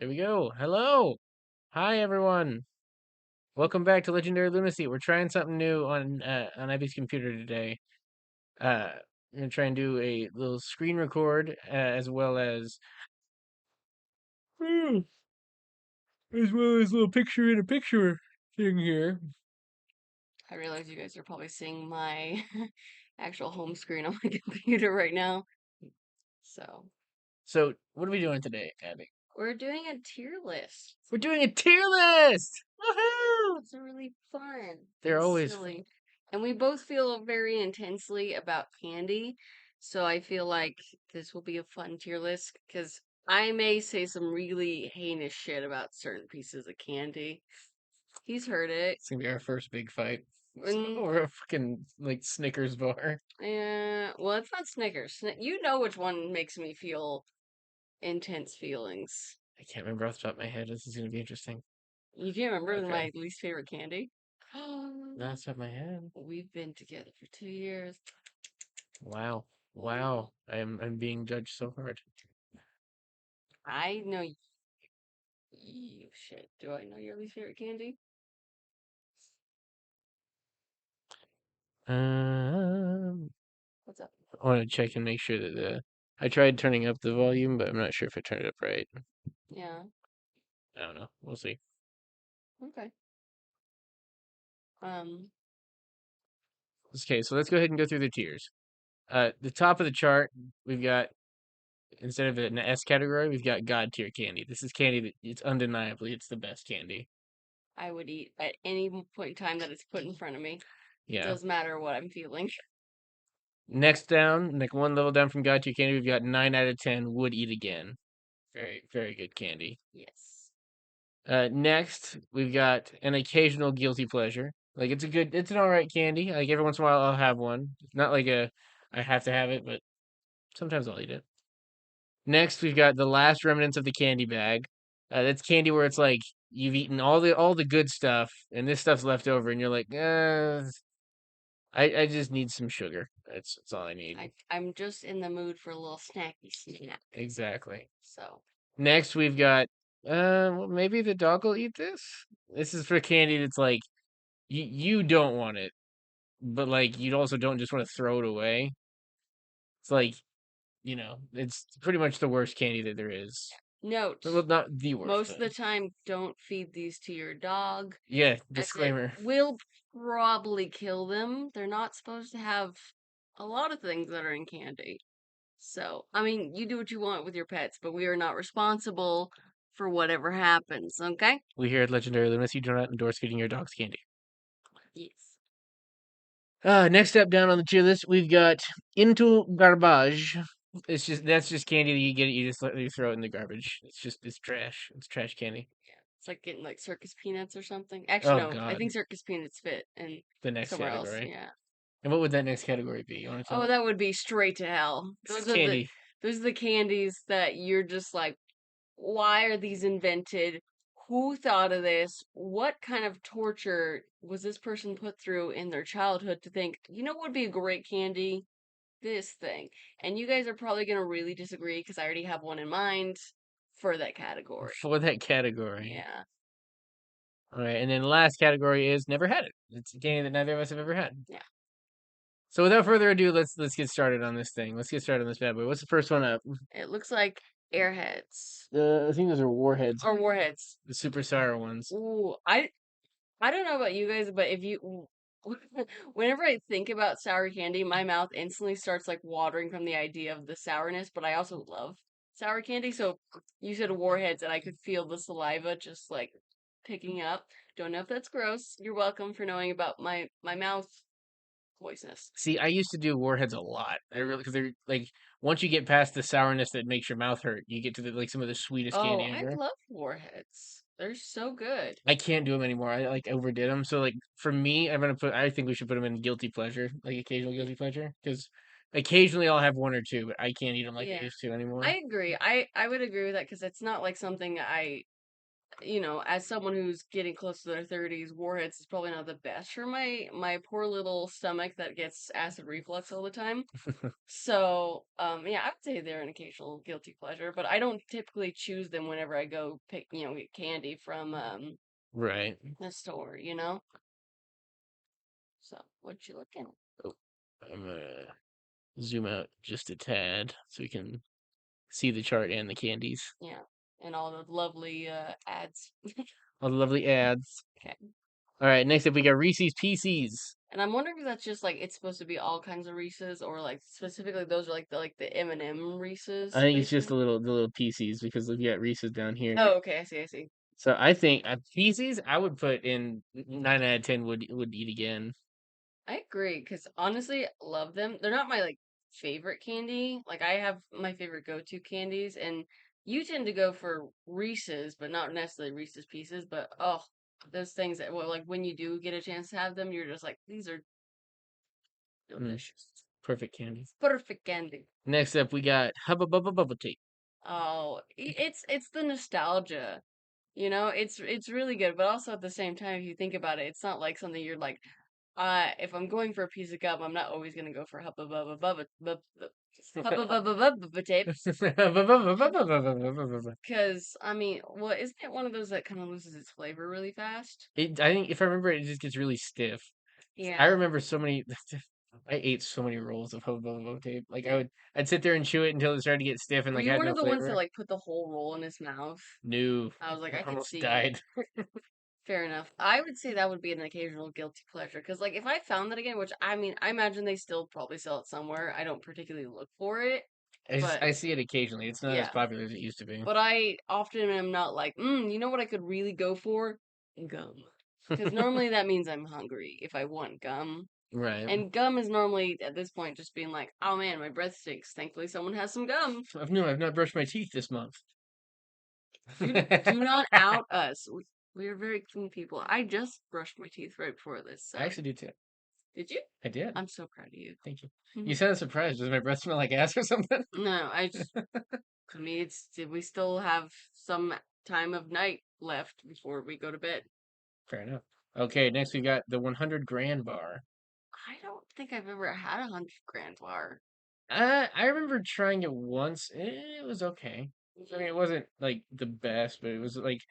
Here we go. Hello. Hi, everyone. Welcome back to Legendary Lunacy. We're trying something new on Abby's computer today. Uh, I'm gonna try and do a little screen record as well as a little picture in a picture thing here. I realize you guys are probably seeing my actual home screen on my computer right now. So, So, what are we doing today, Abby? we're doing a tier list. We're doing a tier list. Woohoo! It's really fun They're and always fun. silly. And we both feel very intensely about candy. So I feel like this will be a fun tier list because I may say some really heinous shit about certain pieces of candy. He's heard it. It's gonna be our first big fight. And Or a fucking like Snickers bar. well, it's not Snickers. You know which one makes me feel intense feelings. I can't remember off the top of my head. This is gonna be interesting. You can't remember Okay. my least favorite candy? Not off the top of my head. We've been together for 2 years. Wow. Wow. I'm being judged so hard. I know you. Shit. Do I know your least favorite candy? Um What's up? I want to check and make sure that the I tried turning up the volume, but I'm not sure if I turned it up right. Yeah. I don't know. We'll see. Okay. Um. Okay, so let's go ahead and go through the tiers. The top of the chart, we've got instead of an S category, we've got God tier candy. This is candy that it's undeniably it's the best candy. I would eat at any point in time that it's put in front of me. Yeah. Doesn't matter what I'm feeling. Next down, like one level down from God tier candy, we've got 9 out of 10 would eat again. Very, very good candy. Yes. Next, we've got an occasional guilty pleasure. Like it's an all right candy. Like every once in a while, I'll have one. It's not like I have to have it, but sometimes I'll eat it. Next, we've got the last remnants of the candy bag. That's candy where it's like you've eaten all the good stuff, and this stuff's left over, and you're like, I just need some sugar. That's all I need. I'm just in the mood for a little snacky snack. Exactly. So Next, we've got well, maybe the dog will eat this. This is for candy that's like you don't want it, but like you also don't just want to throw it away. It's like, it's pretty much the worst candy that there is. note. Well, not the worst, Most of but the time, don't feed these to your dog, yeah, as it disclaimer. will probably kill them. They're not supposed to have a lot of things that are in candy. So, I mean, you do what you want with your pets, but we are not responsible for whatever happens, okay? We here at Legendary Lunacy do not endorse feeding your dogs candy. Yes. Next up down on the tier list, we've got Into Garbage. That's just candy that you get it, you throw it in the garbage. It's trash. It's trash candy. It's like getting like circus peanuts or something. Actually, Oh no, I God, think circus peanuts fit and the next somewhere else. category. Yeah. And what would that next category be? You want to tell Oh, me? that would be straight to hell. This is candy. Those are the candies that you're just like, why are these invented? Who thought of this? What kind of torture was this person put through in their childhood to think, you know what would be a great candy? This thing. And you guys are probably going to really disagree because I already have one in mind for that category. For that category. Yeah. All right, and then the last category is never had it. It's a candy that neither of us have ever had. Yeah. So without further ado, let's get started on this thing. Let's get started on this bad boy. What's the first one up? It looks like airheads I think those are warheads, or warheads. the super sour ones. Ooh, I don't know about you guys, but if you whenever I think about sour candy, my mouth instantly starts like watering from the idea of the sourness, but I also love sour candy. So you said warheads and I could feel the saliva just like picking up. Don't know if that's gross. You're welcome for knowing about my mouth moistness. See, I used to do warheads a lot. I really because they're like once you get past the sourness that makes your mouth hurt, you get to like some of the sweetest Oh, candy I ever. love warheads. They're so good. I can't do them anymore. I like overdid them. So like for me, I think we should put them in guilty pleasure, like occasional Y- guilty pleasure, because occasionally I'll have one or two, but I can't eat them like I Yeah. used to anymore. I agree. I would agree with that because it's not like something I as someone who's getting close to their 30s, Warheads is probably not the best for my poor little stomach that gets acid reflux all the time. So, yeah, I would say they're an occasional guilty pleasure, but I don't typically choose them whenever I go pick, get candy from Right. the store. So, what you looking at? Oh, I'm gonna zoom out just a tad so we can see the chart and the candies. Yeah, and all the lovely ads. All the lovely ads. Okay. All right, next up we got Reese's Pieces. And I'm wondering if that's just like it's supposed to be all kinds of Reese's, or like specifically those are like the M&M I Reese's, think it's just basically. the little Pieces because we got Reese's down here. Oh, okay, I see, I see. So I think Pieces I would put in 9 out of 10 would eat again. I agree, because honestly, love them. They're not my like favorite candy. Like I have my favorite go-to candies, and you tend to go for Reese's, but not necessarily Reese's Pieces. But oh, those things that well, like when you do get a chance to have them, you're just like, these are Mm, delicious. perfect candies. Perfect candy. Next up we got Hubba Bubba Bubble Tape. Oh, it's the nostalgia. It's really good, but also at the same time, if you think about it, it's not like something you're like, if I'm going for a piece of gum, I'm not always gonna go for Hubba Bubba Bubba Hubba Bubba Bubba tape. Because I mean, well, isn't it one of those that kind of loses its flavor really fast? I think if I remember, it just gets really stiff. I Yeah, remember so many. I ate so many rolls of Hubba Bubba Tape. Like yeah. I'd sit there and chew it until it started to get stiff and Were like you had one no of the ones that flavor. like put the whole roll in his mouth? No, I was like, I I could almost see. died. Fair enough. I would say that would be an occasional guilty pleasure because, like, if I found that again, which I mean, I imagine they still probably sell it somewhere. I don't particularly look for it, but I see it occasionally. It's not as yeah. popular as it used to be. But I often am not like, you know what I could really go for? Gum. Because normally that means I'm hungry if I want gum. Right. And gum is normally at this point just being like, oh man, my breath stinks. Thankfully, someone has some gum. I've not brushed my teeth this month. Do I not out us. We are very clean people. I just brushed my teeth right before this. So, actually do too. did you? I did. I'm so proud of you. Thank you. You sounded surprised. Does my breath smell like ass or something? No, I mean, we still have some time of night left before we go to bed. Fair enough. Okay, next we got the 100 grand bar. I don't think I've ever had a 100 grand bar. I remember trying it once. It was okay. I mean, it wasn't like the best, but it was like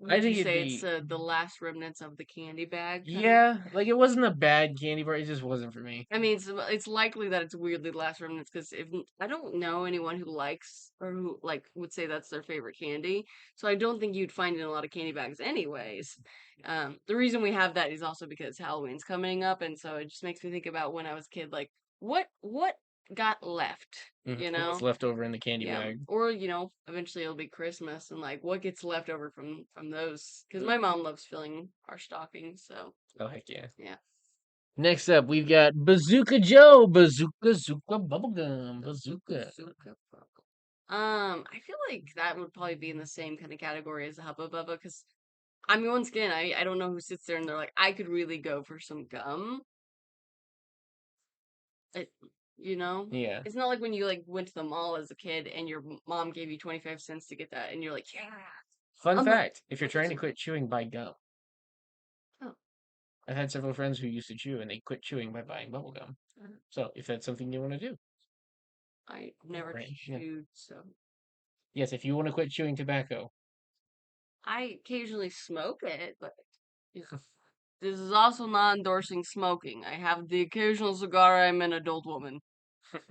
I Would you think it'd say it's be the last remnants of the candy bag kind of? yeah, like it wasn't a bad candy bar. It just wasn't for me. I mean, it's likely that it's weirdly the last remnants because if I don't know anyone who likes or who like would say that's their favorite candy, so I don't think you'd find it in a lot of candy bags, anyways. The reason we have that is also because Halloween's coming up, and so it just makes me think about when I was a kid, like what got left, you What's know? left over in the candy Yeah, bag? or eventually it'll be Christmas, and like what gets left over from those, because my Mm. mom loves filling our stockings, so Oh heck yeah! yeah. Next up, we've got Bazooka Joe, Bazooka Zooka Bubblegum, Bazooka. Bazooka Buckle. I feel like that would probably be in the same kind of category as a Hubba Bubba, because I mean, once again, I don't know who sits there and they're like, I could really go for some gum. It, you know, Yeah. it's not like when you like went to the mall as a kid and your mom gave you 25 cents to get that, and you're like, yeah, Fun I'm a, fact: if you're I'll get trying to some. quit chewing, buy gum. Oh, I've had several friends who used to chew and they quit chewing by buying bubble gum. So if that's something you want to do, I never right? Yeah. chewed, so Yes, if you want to quit chewing tobacco. I occasionally smoke it, but this is also not endorsing smoking. I have the occasional cigar. I'm an adult woman.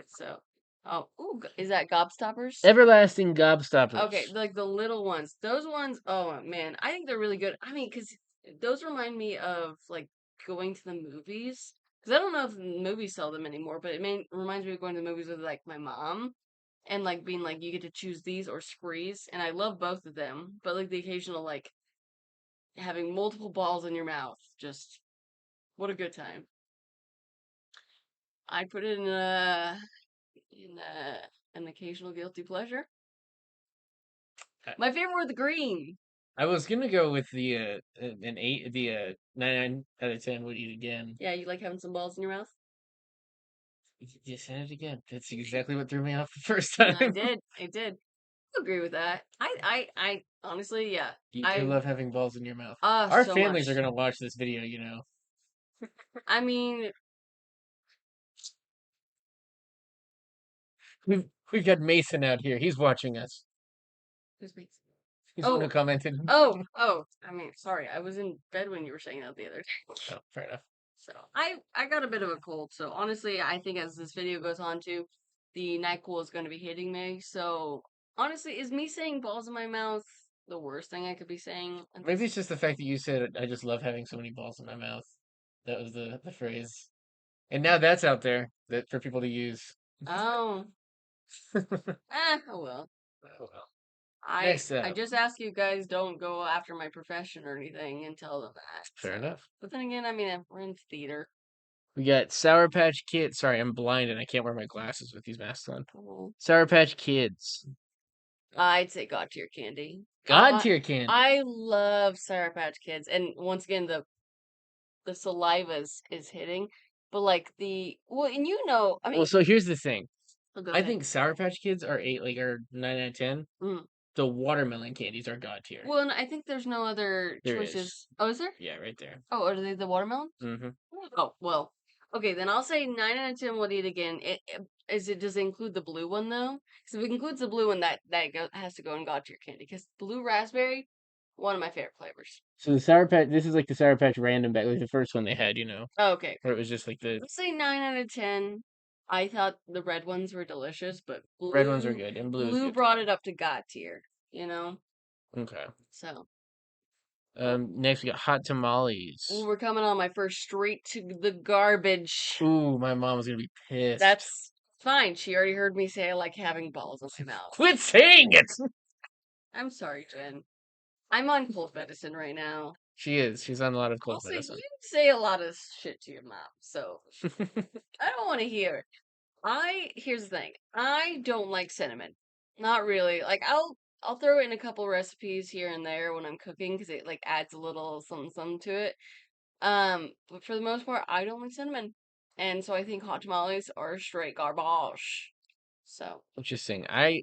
So, oh, ooh, is that gobstoppers? Everlasting Okay, gobstoppers. like the little ones. Those ones, oh man, I think they're really good. I mean, because those remind me of like going to the movies. Because I don't know if the movies sell them anymore, but reminds me of going to the movies with like my mom and like being like, you get to choose these or Sprees, and I love both of them. But like the occasional like having multiple balls in your mouth, just what a good time. I put it in an occasional guilty pleasure. I, My favorite were the green. I was gonna go with the an eight, the 9 out of 10 would eat again. Yeah, you like having some balls in your mouth? You said it again. That's exactly what threw me off the first I time. did. I did. I agree with that. I Honestly, yeah. You do I love having balls in your mouth. Our so families are much. gonna watch this video, you know. I mean, We've got Mason out here. He's watching us. who's me? He's the one who Oh, commented. oh. I mean, sorry, I was in bed when you were saying that the other day. Oh, fair enough. So I got a bit of a cold. So honestly, I think as this video goes on too, the NyQuil is going to be hitting me. So honestly, is me saying balls in my mouth the worst thing I could be saying at Maybe this? it's just the fact that you said I just love having so many balls in my mouth. That was the phrase. And now that's out there that for people to use. Oh, oh well. Oh well. I Next I up. just ask you guys don't go after my profession or anything and tell them that. Fair So, enough. but then again, I mean, we're in theater. We got Sour Patch Kids. Sorry, I'm blind and I can't wear my glasses with these masks on. Oh, Sour Patch Kids. I'd say God tier candy. God tier candy. I love Sour Patch Kids, and once again, the saliva is hitting, but like and I Well, mean, so here's the thing. oh, go I ahead. think Sour Patch Kids are are 9 out of 10. Mm. The watermelon candies are God tier. Well, and I think there's no other There is. choices. Oh, is there? Yeah, right there. Oh, are they the watermelon? Mm-hmm. Oh, well. Okay, then I'll say 9 out of 10 would eat again. Does it include the blue one though? Because if it includes the blue one, has to go in God tier candy. Because blue raspberry, one of my favorite flavors. So the Sour Patch, this is like the Sour Patch random bag, like the first one they had, Oh, okay, where it was just like the let's say 9 out of 10. I thought the red ones were delicious, but red ones are good and blue is blue good. brought it up to God tier. You know, Okay. so. Oh, Next we got hot tamales. we're coming on my first straight to the garbage. Ooh, my mom was gonna be pissed. That's fine. She already heard me say I like having balls in my mouth. Quit saying it. I'm sorry, Jen. I'm on cold medicine right now. She is. She's on a lot of cold Also, medicine. you say a lot of shit to your mom, so I don't want to hear it. Here's the thing. I don't like cinnamon. Not really. Like I'll throw it in a couple recipes here and there when I'm cooking because it like adds a little something something to it. But for the most part, I don't like cinnamon, and so I think hot tamales are straight garbage. So Interesting. I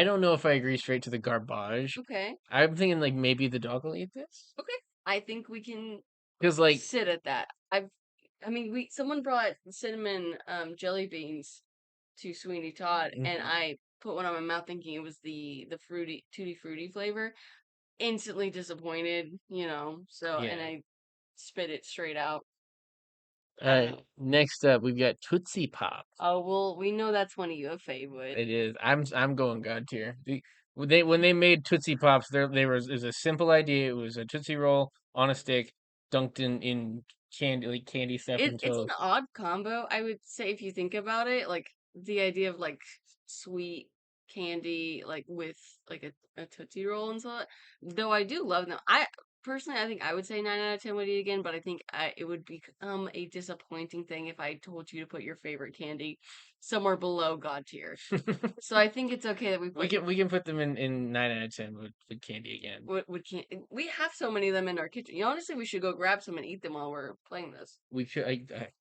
don't know if I agree straight to the garbage. okay, I'm thinking like maybe the dog will eat this. okay. I think we can Because like sit at that. I mean, someone brought cinnamon jelly beans to Sweeney Todd, and mhm. I put one on my mouth thinking it was the fruity tutti frutti flavor. Instantly disappointed, So and Yeah. I spit it straight out. All I don't right. know. Next up, we've got Tootsie Pop. Oh well, we know that's one of your favorite. It is. I'm going God tier. When they made Tootsie Pops, it was a simple idea. It was a Tootsie Roll on a stick, dunked in candy like candy stuff It's an until odd combo, I would say, if you think about it. Like the idea of like sweet candy, like with like a Tootsie Roll and so. Though I do love them. I personally, I think I would say 9 out of 10 would eat again, but I think it would become a disappointing thing if I told you to put your favorite candy somewhere below God tier. So I think it's okay that we we put can put them in 9 out of 10 with candy again. what can we have so many of them in our kitchen. Honestly, we should go grab some and eat them while we're playing this. We could.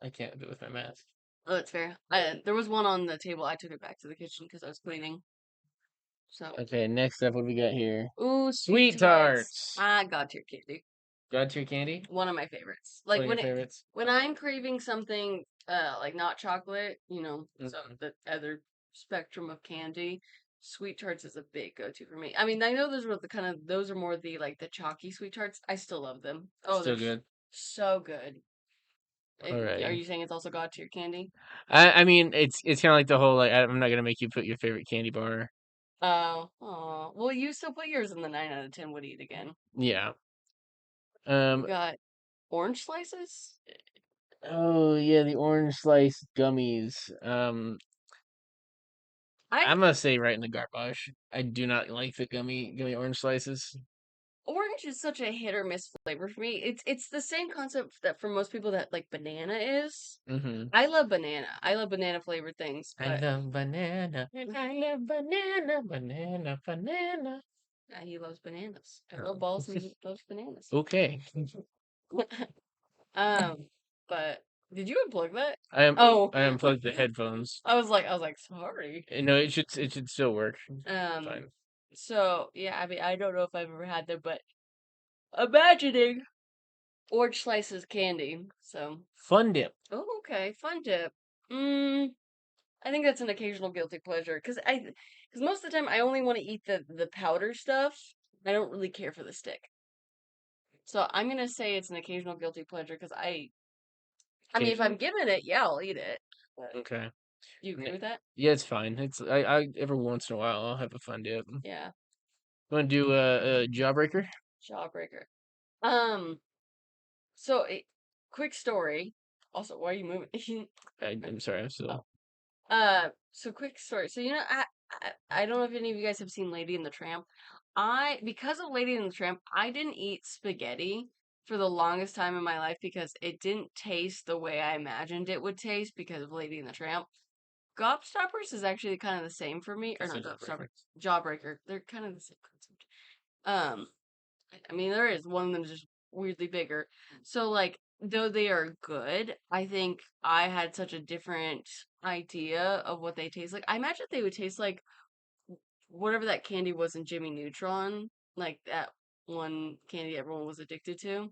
I can't do it with my mask. Oh, that's fair. There was one on the table. I took it back to the kitchen because I was cleaning. So, Okay, next up, what do we got here? ooh, sweet Sweet tarts. tarts. I got your candy. God tier candy. One of my favorites. One Like of your favorites. when I'm craving something, like not chocolate, so Mhm. the other spectrum of candy, sweet tarts is a big go-to for me. I mean, I know those are more the like the chalky sweet tarts. I still love them. Oh, Still good. so good. All Are right. you saying it's also god tier candy? I mean, it's kind of like the whole like I'm not gonna make you put your favorite candy bar. Oh, well, you still put yours in the 9 out of 10 would eat again. Yeah. We Um. got orange slices. Oh yeah, the orange slice gummies. I I'm gonna say right in the garbage. I do not like the gummy orange slices. Orange is such a hit or miss flavor for me. It's the same concept that for most people that like banana is. Mm-hmm. I love banana. I love banana flavored things, I but love banana. I love banana, banana, banana. he loves bananas. I love Oh. balls and he loves bananas. Okay. um, but did you unplug that? I am. Oh, I unplugged the headphones. I was like, sorry. No, it should still work. Um, Fine. So yeah, I mean, I don't know if I've ever had them, but imagining orange slices candy. So, Fun dip. oh, okay, fun dip. Mm, I think that's an occasional guilty pleasure because most of the time I only want to eat the powder stuff. I don't really care for the stick. So I'm gonna say it's an occasional guilty pleasure because I mean, if I'm Occasional. given it, yeah, I'll eat it. But Okay. do you agree with that? Yeah, it's fine. I every once in a while I'll have a fun dip. Yeah, Want to do a jawbreaker? jawbreaker. Um, so quick story. Also, why are you moving? I'm sorry. I'm Oh, still. so quick story. So I don't know if any of you guys have seen Lady and the Tramp. Because of Lady and the Tramp, I didn't eat spaghetti for the longest time in my life because it didn't taste the way I imagined it would taste because of Lady and the Tramp. Gobstoppers is actually kind of the same for me, or It's a not jawbreaker. Gobstopper, Jawbreaker. They're kind of the same concept. Um, I mean, there is one of them just weirdly bigger. So, like, though they are good, I think I had such a different idea of what they taste like. I imagine they would taste like whatever that candy was in Jimmy Neutron, like that one candy everyone was addicted to.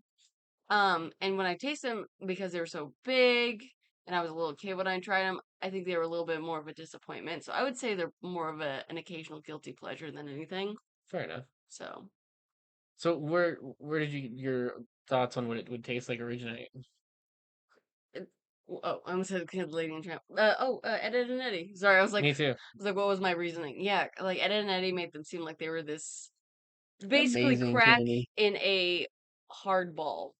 And when I tasted them, because they were so big and I was a little kid when I tried them, I think they were a little bit more of a disappointment. So I would say they're more of an occasional guilty pleasure than anything. Fair enough. So, So where did your thoughts on what it would taste like originate? it- oh, I almost said Kid Lady and Tramp. Ed, Ed and Eddie. Sorry, Me too. what was my reasoning? Yeah, like Ed, Ed and Eddie made them seem like they were this basically Amazing crack candy. in a hard ball.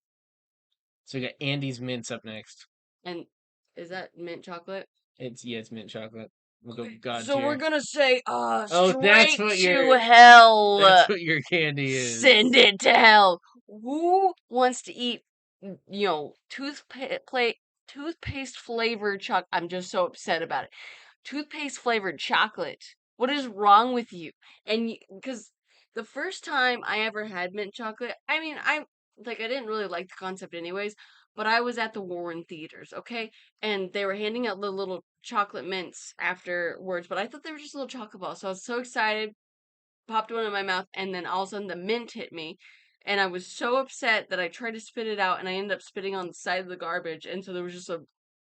So we got Andy's mints up next. And is that mint chocolate? It's yeah, it's mint chocolate. We'll go Okay, God so we're tier. gonna say, Oh, straight to hell. that's what your candy Send is. it to hell. Who wants to eat, toothpaste flavored chocolate? I'm just so upset about it. Toothpaste flavored chocolate. What is wrong with you? And because the first time I ever had mint chocolate, I mean, I didn't really like the concept anyways, but I was at the Warren Theaters, okay? And they were handing out the little chocolate mints afterwards, but I thought they were just little chocolate balls. So I was so excited, popped one in my mouth, and then all of a sudden the mint hit me. And I was so upset that I tried to spit it out and I ended up spitting on the side of the garbage. And so there was just a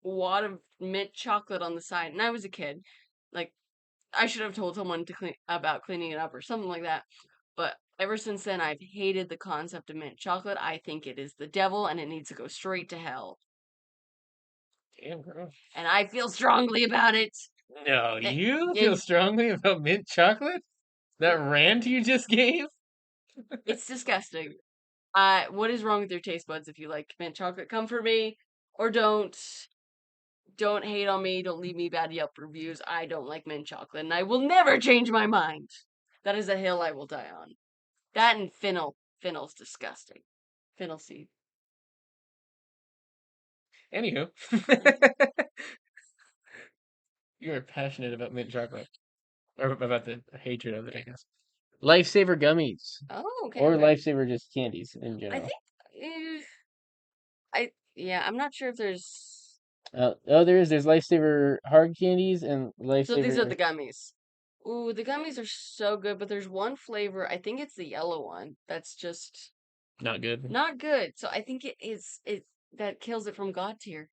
wad of mint chocolate on the side. And I was a kid. Like, I should have told someone to clean about cleaning it up or something like that. But ever since then, I've hated the concept of mint chocolate. I think it is the devil and it needs to go straight to hell. Damn, girl. And I feel strongly about it. No, Eh, you feel And strongly about mint chocolate? That rant you just gave? it's disgusting. What is wrong with your taste buds if you like mint chocolate? Come for me, or don't. Don't hate on me. Don't leave me bad Yelp reviews. I don't like mint chocolate, and I will never change my mind. That is a hill I will die on. That and fennel. Fennel's disgusting. Fennel seed. Anywho, you're passionate about mint chocolate. Or about the hatred of it, I guess. Lifesaver gummies. Oh, okay, Or okay. Lifesaver just candies in I general. think. eh, yeah. I'm not sure if there's. Oh, there's Lifesaver hard candies and So these are Lifesaver the gummies. Ooh, the gummies are so good, but there's one flavor. I think it's the yellow one. That's just not good. not good. So I think it that kills it from God tier.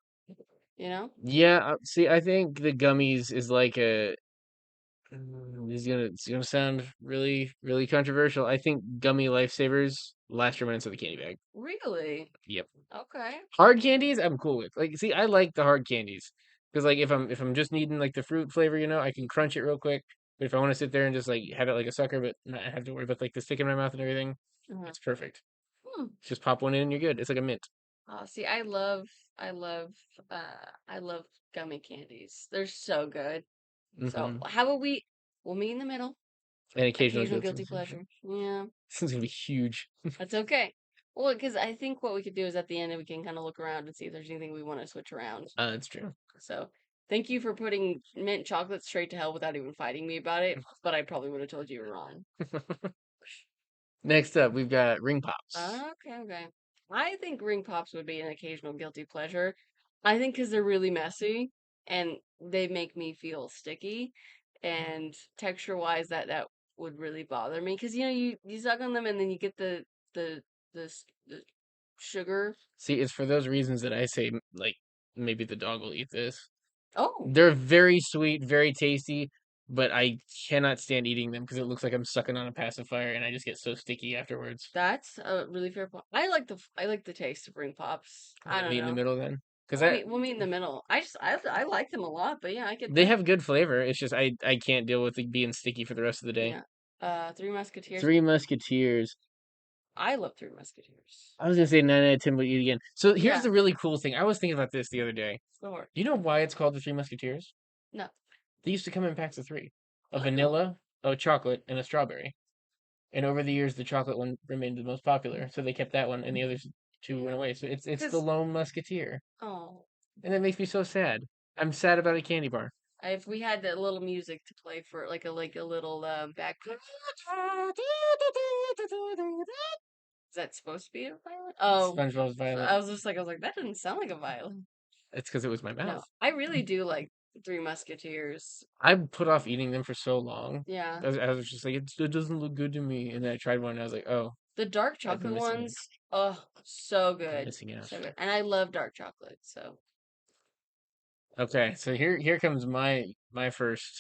You know? Yeah, see, I think the gummies is like a. It's gonna sound really really controversial. I think gummy lifesavers last your minutes of the candy bag. Really? Yep. Okay. Hard candies, I'm cool with. Like, see, I like the hard candies because like if I'm just needing like the fruit flavor, I can crunch it real quick. But if I want to sit there and just like have it like a sucker, but not have to worry about like the stick in my mouth and everything, Uh-huh. it's perfect. Hmm. Just pop one in and you're good. It's like a mint. See, I love, I love gummy candies. They're so good. So Hmm. how about we'll meet in the middle. And occasional Occasional guilty. guilty pleasure. Yeah, This is gonna be huge. that's okay. Well, because I think what we could do is at the end we can kind of look around and see if there's anything we want to switch around. That's true. So thank you for putting mint chocolate straight to hell without even fighting me about it. But I probably would have told you were wrong. Next up, we've got ring pops. Okay, okay. I think ring pops would be an occasional guilty pleasure. I think because they're really messy and they make me feel sticky, and texture wise, that would really bother me because you suck on them and then you get the the sugar. See, it's for those reasons that I say like maybe the dog will eat this. Oh, They're very sweet, very tasty, but I cannot stand eating them because it looks like I'm sucking on a pacifier and I just get so sticky afterwards. that's a really fair point. I like the taste of ring pops. I'm I gonna don't meet in the know. middle then, because We'll meet in the middle. I like them a lot, but yeah, I get they that. have good flavor. It's just I can't deal with it being sticky for the rest of the day. Yeah. Three Musketeers. Three Musketeers. I love Three Musketeers. I was gonna say 9 out of 10 would eat again. So here's Yeah, the really cool thing. I was thinking about this the other day. sure. Do you know why it's called the Three Musketeers? No. They used to come in packs of three, a Oh. vanilla, a chocolate, and a strawberry. And over the years, the chocolate one remained the most popular, so they kept that one, and the other two went away. So it's the Because Lone Musketeer, oh, and that makes me so sad. I'm sad about a candy bar. if we had that little music to play for like a little back. Is that supposed to be a violin? Oh, SpongeBob's violent. I was like, that doesn't sound like a violin. It's because it was my No, mouth. I really do like Three Musketeers. I put off eating them for so long. Yeah, I was just like, it doesn't look good to me. And then I tried one, and I was like, oh, the dark I've been chocolate missing it. ones. Oh, so I've been good, missing out. so good. And I love dark chocolate. So Okay, so here comes my first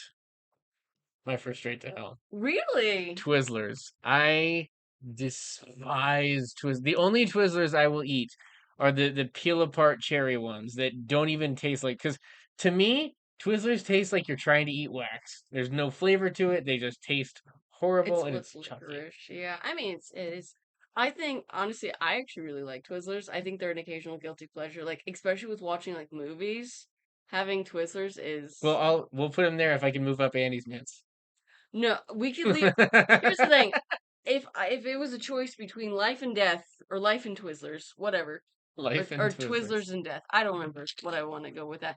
straight to hell. really, Twizzlers. I despise Twizzlers. The only Twizzlers I will eat are the peel apart cherry ones that don't even taste like. Because to me, Twizzlers taste like you're trying to eat wax. There's no flavor to it. They just taste horrible and with it's chunky. licorice. Yeah, I mean it is. I think honestly, I actually really like Twizzlers. I think they're an occasional guilty pleasure, like especially with watching like movies. Having Twizzlers Well, is we'll put them there if I can move up Andy's mints. no. We could leave. Here's the thing: if it was a choice between life and death or life and Twizzlers, whatever, Life and or Twizzlers. Twizzlers and death, I don't remember what I want to go with that.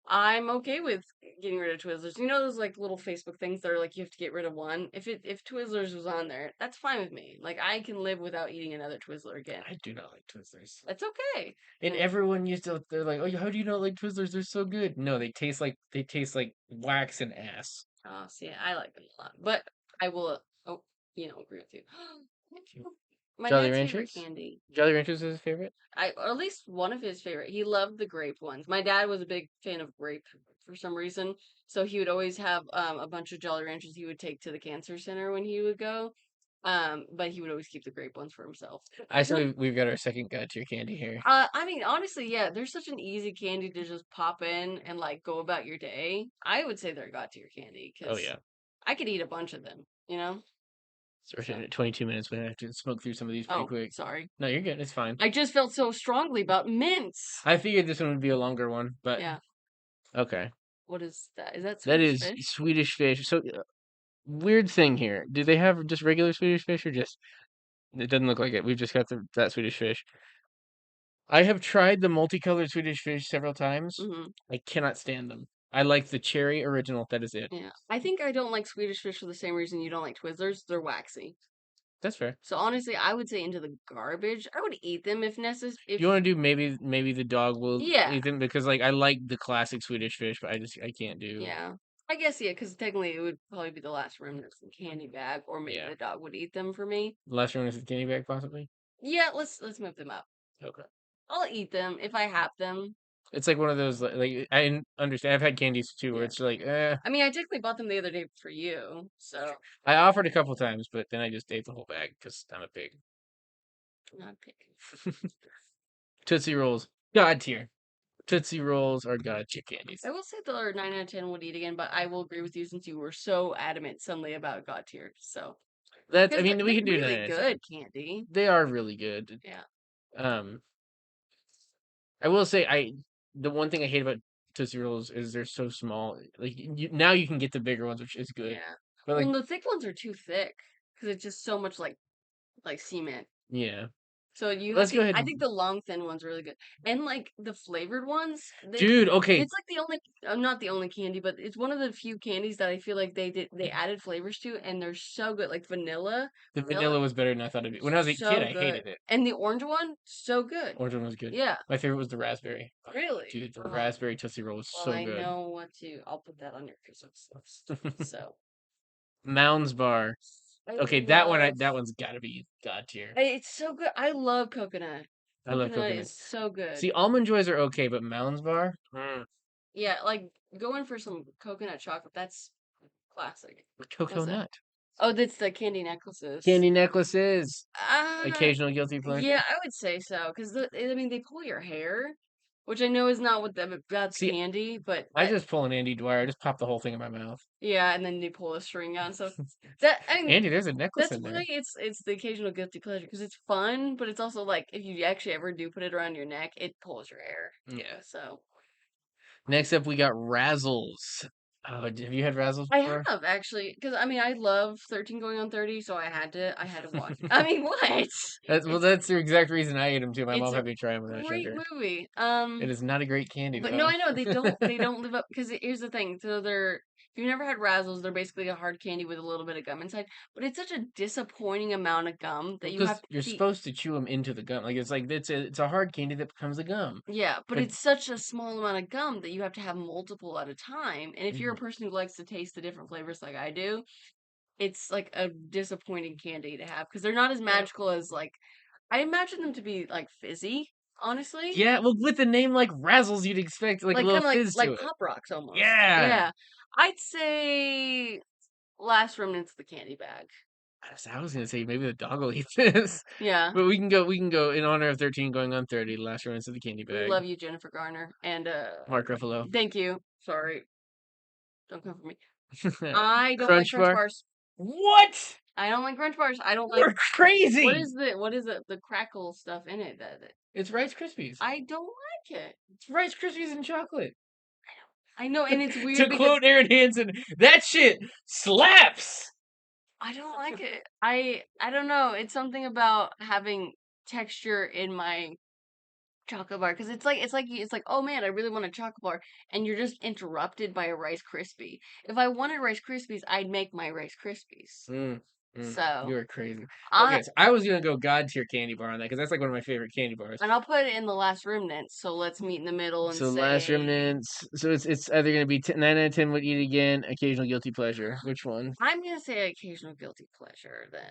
I'm okay with getting rid of Twizzlers. You know those like little Facebook things that are like you have to get rid of one. If Twizzlers was on there, that's fine with me. Like I can live without eating another Twizzler again. I do not like Twizzlers. That's okay. And And everyone used to, they're like, oh, how do you not like Twizzlers? They're so good. No, they taste like wax and ass. oh, see, I like them a lot, but I will. Oh, agree with you. Thank you. My Jolly dad's favorite Ranchers? candy. Jolly Ranchers is his favorite? Or at least one of his favorite. He loved the grape ones. My dad was a big fan of grape for some reason, so he would always have a bunch of Jolly Ranchers he would take to the cancer center when he would go. But he would always keep the grape ones for himself. I say we've got our second god tier candy here. I mean, honestly, yeah, they're such an easy candy to just pop in and like go about your day. I would say they're god tier candy Oh, because yeah. I could eat a bunch of them. So we're So, sitting at 22 minutes. We have to smoke through some of these pretty oh, quick. sorry. No, you're good. It's fine. I just felt so strongly about mints. I figured this one would be a longer one, but Yeah. okay. What is that? Is that That Swedish is fish? Swedish fish. So, weird thing here. Do they have just regular Swedish fish or just. It doesn't look like it. We've just got that Swedish fish. I have tried the multicolored Swedish fish several times. Hmm. I cannot stand them. I like the cherry original. That is it. Yeah. I think I don't like Swedish fish for the same reason you don't like Twizzlers. They're waxy. That's fair. So honestly, I would say into the garbage. I would eat them if necessary. Do you want to do maybe the dog will Yeah, eat them because like I like the classic Swedish fish, but I can't do. yeah. I guess yeah, because technically it would probably be the last remnants in candy bag, or maybe Yeah. the dog would eat them for me. Last one is the candy bag possibly. Yeah, let's move them up. Okay. I'll eat them if I have them. It's like one of those I understand. I've had candies too where Yeah. it's like I mean, I technically bought them the other day for you, so I offered a couple times, but then I just ate the whole bag because I'm a pig. not picky. Tootsie Rolls, God tier. Tootsie Rolls are God tier candies. I will say the 9 out of 10 would eat again, but I will agree with you since you were so adamant suddenly about God tier. So That's I because mean we they're can do really that. good candy. They are really good. Yeah. Um, I will say the one thing I hate about Tootsie Rolls is they're so small. Like now you can get the bigger ones, which is good. Yeah. But Well, like and the thick ones are too thick because it's just so much like cement. yeah, So you have let's to. go ahead. I think the long thin ones are really good, and like the flavored ones. Dude, okay. It's like the only, not the only candy, but it's one of the few candies that I feel like they added flavors to, and they're so good. Like The vanilla was better than I thought it'd be. When I was a kid, so I good, hated it. and the orange one, so good. Orange one was good. Yeah, My favorite was the raspberry. really. Dude, the Oh, raspberry Tootsie Roll was well, so I good. know what to. I'll put that on your Christmas list. So Mounds Bar. I Okay, love. that one's got to be God tier. It's so good. I love coconut. I love Coconut coconut. is so good. See, Almond Joys are okay, but Mounds Bar, Yeah, like going for some coconut chocolate. That's classic. Cocoa What's that? Nut. Oh, that's the candy necklaces. Candy necklaces. Uh, Occasional guilty yeah, pleasure. I would say so because I mean they pull your hair, which I know is not what that's See, candy, but I just pull an Andy Dwyer. I just pop the whole thing in my mouth. yeah, and then they pull a string out. So that I mean Andy, there's a necklace that's in there. why it's the occasional guilty pleasure because it's fun, but it's also like if you actually ever do put it around your neck, it pulls your hair. Yeah. So Next up, we got Razzles. Oh, have you had Razzles I before? have actually because I mean I love 13 going on 30, so I had to watch. I mean what? It's That's the exact reason I ate them too. My it's mom a had me try them when I was great younger. movie. It is not a great candy But no, though. I know they don't live up because here's the thing. So they're if you've never had Razzles, they're basically a hard candy with a little bit of gum inside. But it's such a disappointing amount of gum that you Because have to you're see. supposed to chew them into the gum. Like it's a hard candy that becomes a gum. Yeah, but But it's such a small amount of gum that you have to have multiple at a time. And if you're a mhm. person who likes to taste the different flavors like I do, it's like a disappointing candy to have because they're not as magical as like I imagine them to be like fizzy, honestly. Yeah, well, with a name like Razzles, you'd expect like a Like little kind of like fizz to like it. Pop Rocks almost. Yeah. Yeah. I'd say last remnants of the candy bag. I was gonna say maybe the dog will eat this, Yeah. but we can go in honor of 13 going on 30. The last remnants of the candy We bag. love you, Jennifer Garner. And Mark Ruffalo. thank you. Sorry. Don't come for me. I don't like Crunch crunch bar. bars. What? I don't like crunch bars. I don't like You're crazy. what is it the crackle stuff in it that It's Rice Krispies. I don't like it. It's Rice Krispies and chocolate. I know and it's weird To because quote Aaron Hansen, that shit slaps. I don't like it. I don't know. It's something about having texture in my chocolate bar because it's like oh man I really want a chocolate bar and you're just interrupted by a Rice Krispie. If I wanted Rice Krispies, I'd make my Rice Krispies. Mm, So you are crazy. I Okay, so I was gonna go God tier candy bar on that because that's like one of my favorite candy bars. and I'll put it in the last remnant. So let's meet in the middle and So last say remnants. So it's either gonna be 9 out of 10 would eat again, occasional guilty pleasure. Which one? I'm gonna say occasional guilty pleasure. Then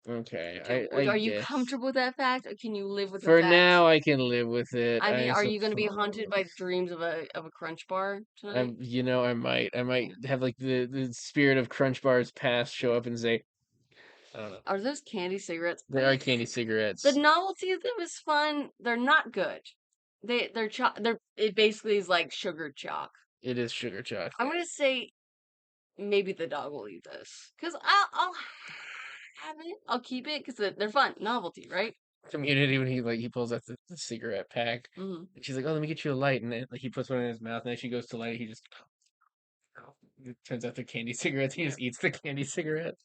Okay, I are you guess. comfortable with that fact, or can you live with the For fact? now, I can live with it. I mean, I are you gonna be haunted by suppose. dreams of a crunch bar tonight? I might have like the spirit of Crunch Bar's past show up and say, I don't know. Are those candy cigarettes? They are candy The cigarettes. novelty of them is fun. They're not good. They're it basically is like sugar chalk. It is sugar I'm chocolate. gonna say maybe the dog will eat this because I'll have it. I'll keep it because they're fun. Novelty, right? Community when he pulls out the cigarette pack. Hmm. And she's like, "Oh, let me get you a light," and then, like he puts one in his mouth, and then she goes to light it. He just it turns out they're candy cigarettes. He Yeah. just eats the candy cigarette.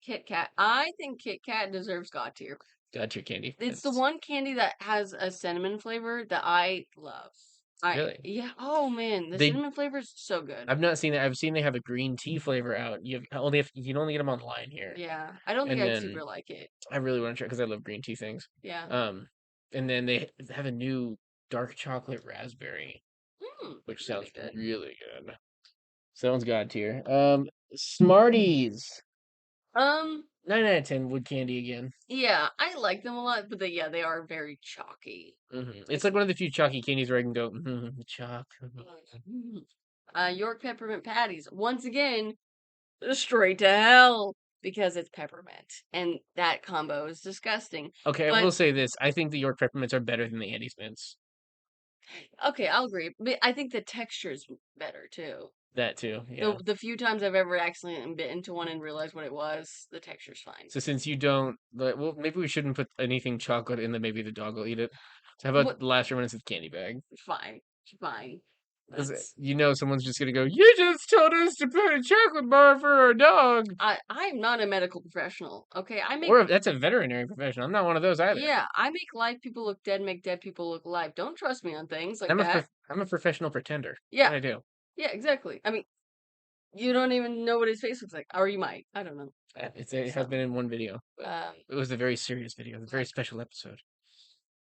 Kit Kat. I think Kit Kat deserves God tier. Got your candy. It's the That's one candy that has a cinnamon flavor that I love. I really yeah. Oh man, the they. cinnamon flavor is so good. I've not seen it. I've seen they have a green tea flavor out. You can only get them online here. Yeah, I don't think And I'd then super like it. I really want to try because I love green tea things. Yeah. Um, and then they have a new dark chocolate raspberry, which Really sounds good. really good. Sounds god tier. Smarties. Um, 9 out of 10 wood candy again. yeah, I like them a lot, but they are very chalky. It's like one of the few chalky candies where I can go, chalk. York peppermint patties. Once again, straight to hell because it's peppermint, and that combo is disgusting. Okay, I But will say this. I think the York peppermints are better than the Andes mints. okay, I'll agree. But I think the texture's better too. That too, The yeah. the few times I've ever accidentally bit into one and realized what it was, the texture's fine. So since you don't, well, maybe we shouldn't put anything chocolate in the maybe the dog will eat it. So how about What? the last remnants of the candy bag? Fine, fine. Because That's someone's just gonna go, you just told us to put a chocolate bar for our dog. I'm not a medical professional. Okay, I make Or that's a veterinary profession. I'm not one of those either. yeah, I make live people look dead, make dead people look alive. Don't trust me on things like I'm a that. I'm a professional pretender. Yeah, What I do. yeah, exactly. I mean, you don't even know what his face looks like, or you might. I don't know. It has So, been in one video, but um, it was a very serious video, a very like special episode.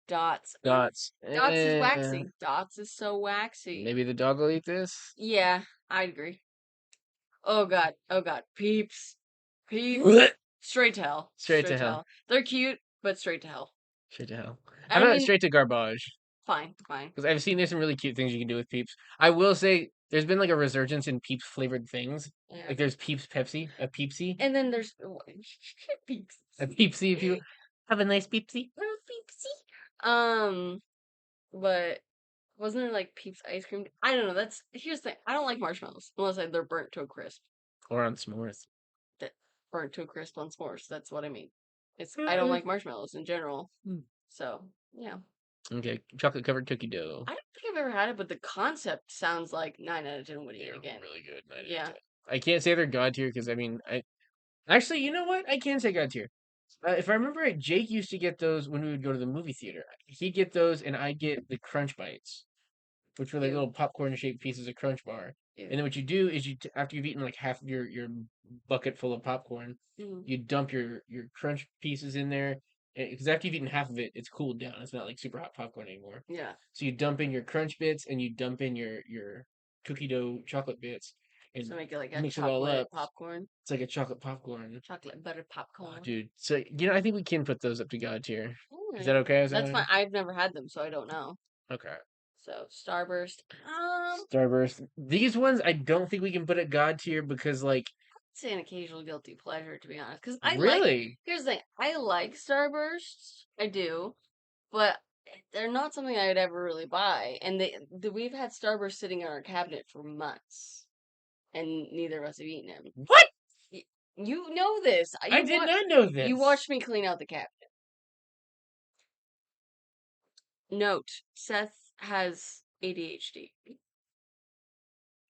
dots. Dots. Dots is waxy. Dots is so waxy. Maybe the dog will eat this. Yeah, I agree. Oh god, peeps. Peeps, straight to hell. Straight to hell. They're cute, but straight to hell. Straight to hell. How I about mean, straight to garbage? fine, fine. Because I've seen there's some really cute things you can do with Peeps. I will say there's been like a resurgence in Peeps flavored things. Yeah. Like there's Peeps Pepsi, a Peepsy, And then there's peeps. a Peepsy if you have a nice Peepsy. Peepsy. But wasn't there like Peeps ice cream? I don't know. Here's the thing. I don't like marshmallows unless they're burnt to a crisp. Or on s'mores. That burnt to a crisp on s'mores. That's what I mean. I don't like marshmallows in general. Mm. So yeah. Okay, chocolate covered cookie dough. I don't think I've ever had it, but the concept sounds like 9 out of 10 would eat They're it again. really good. Yeah. I can't say they're god tier because I mean I actually you know what I can say god tier. If I remember right, Jake used to get those when we would go to the movie theater. He'd get those, and I'd get the Crunch Bites, which were like Ew. little popcorn-shaped pieces of Crunch Bar. Ew. And then what you do is after you've eaten like half of your bucket full of popcorn, you dump your Crunch pieces in there. Because after you've eaten half of it, it's cooled down. It's not like super hot popcorn anymore. Yeah. So you dump in your Crunch bits, and you dump in your cookie dough chocolate bits, and So make it like a mix it all chocolate up. popcorn. It's like a chocolate popcorn. Chocolate butter popcorn. Oh, dude. So I think we can put those up to god tier. Alright. Is that okay? That's fine. I've never had them, so I don't know. Okay. So Starburst. Starburst. These ones I don't think we can put at god tier because like I'd say an occasional guilty pleasure, to be honest. Because really here's the thing. I like Starbursts. I do. But they're not something I would ever really buy. And we've had Starburst sitting in our cabinet for months. And neither of us have eaten them. what? You know this. I did not know this. You watched me clean out the cabinet. Note, Seth has ADHD.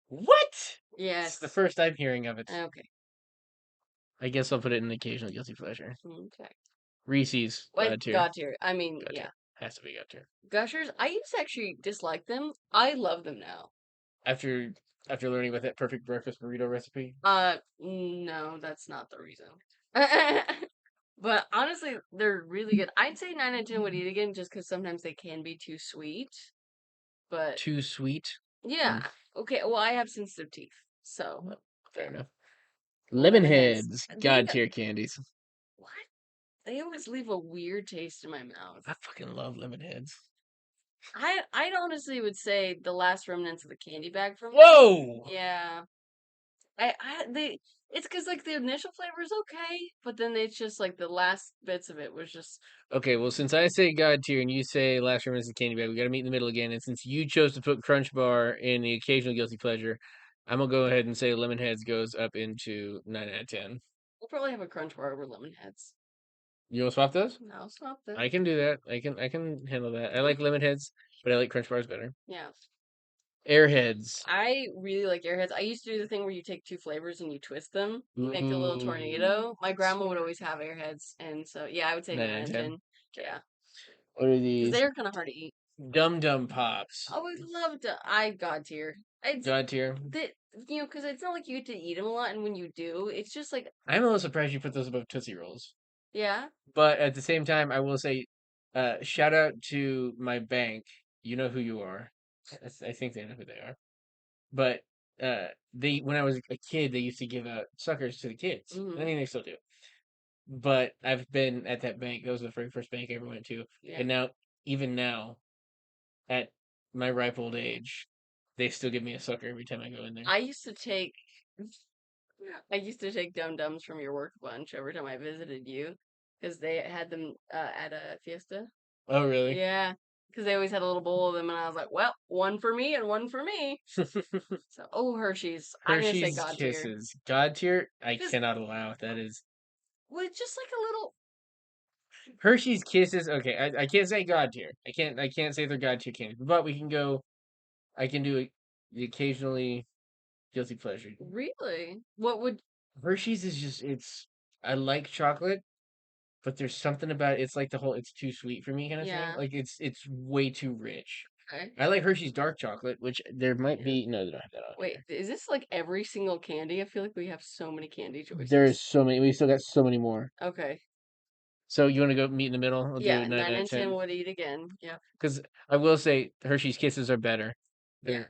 What? Yes. It's the first I'm hearing of it. Okay. I guess I'll put it in occasional guilty pleasure. Okay. Reese's god tier. God tier. I mean, God yeah. tier. Has to be god tier. Gushers, I used to actually dislike them. I love them now. After learning about that perfect breakfast burrito recipe. No, that's not the reason. But honestly, they're really good. I'd say 9 out of 10 would eat again just because sometimes they can be too sweet. But too sweet. yeah. Okay. Well, I have sensitive teeth, so Well, fair enough. Lemon heads, god They- tier candies. What? They always leave a weird taste in my mouth. I fucking love lemon heads. I honestly would say the last remnants of the candy bag for me. Whoa! Yeah. It's because like the initial flavor is okay, but then it's just like the last bits of it was just Okay, well, since I say god tier and you say last remnants of candy bag, we got to meet in the middle again. And since you chose to put Crunch Bar in the occasional guilty pleasure, I'm gonna go ahead and say lemon heads goes up into 9 out of 10. we'll probably have a crunch bar over lemon heads. You want to swap those? No, stop that. I can do that. I can handle that. I like lemon heads, but I like Crunch Bars better. Yeah. Airheads. I really like airheads. I used to do the thing where you take two flavors and you twist them, make a little Ooh. tornado. My grandma would always have airheads, and so yeah, I would say 9 9 out out of of 10. 10. Yeah, What are because these? they're kind of hard to eat. Dum Dum Pops. Oh, I love to. I god tier. It's God tier. that because it's not like you get to eat them a lot, and when you do, it's just like I'm a little surprised you put those above Tootsie Rolls. yeah. But at the same time, I will say, shout out to my bank. You know who you are. I think they know who they are. But they when I was a kid, they used to give out suckers to the kids. Mhm. I mean, they still do. But I've been at that bank. That was the very first bank I ever went to. Yeah. And now, even now, at my ripe old age, they still give me a sucker every time I go in there. I used to take Dum Dums from your work bunch every time I visited you because they had them at a fiesta. Oh, really? Yeah, because they always had a little bowl of them, and I was like, well, one for me and one for me. So, oh, Hershey's. I'm gonna say Hershey's God tier. Kisses. God tier? I Just- cannot allow it. That is. Well, it's just like a little. Hershey's Kisses. Okay, I can't say God tier. I can't say they're God tier candy. But we can go. I can do the occasionally guilty pleasure. Really? What would? Hershey's is just it's. I like chocolate, but there's something about it. It's like the whole. It's too sweet for me kind of Yeah. thing. Like it's way too rich. Okay. I like Hershey's dark chocolate, which there might be. No, they don't have that on Wait, here. is this like every single candy? I feel like we have so many candy choices. There's so many. We still got so many more. Okay. So you want to go meet in the middle? We'll Yeah, do 9 9 out and of 10 10. would eat again. Yeah. Because I will say Hershey's Kisses are better. Yeah.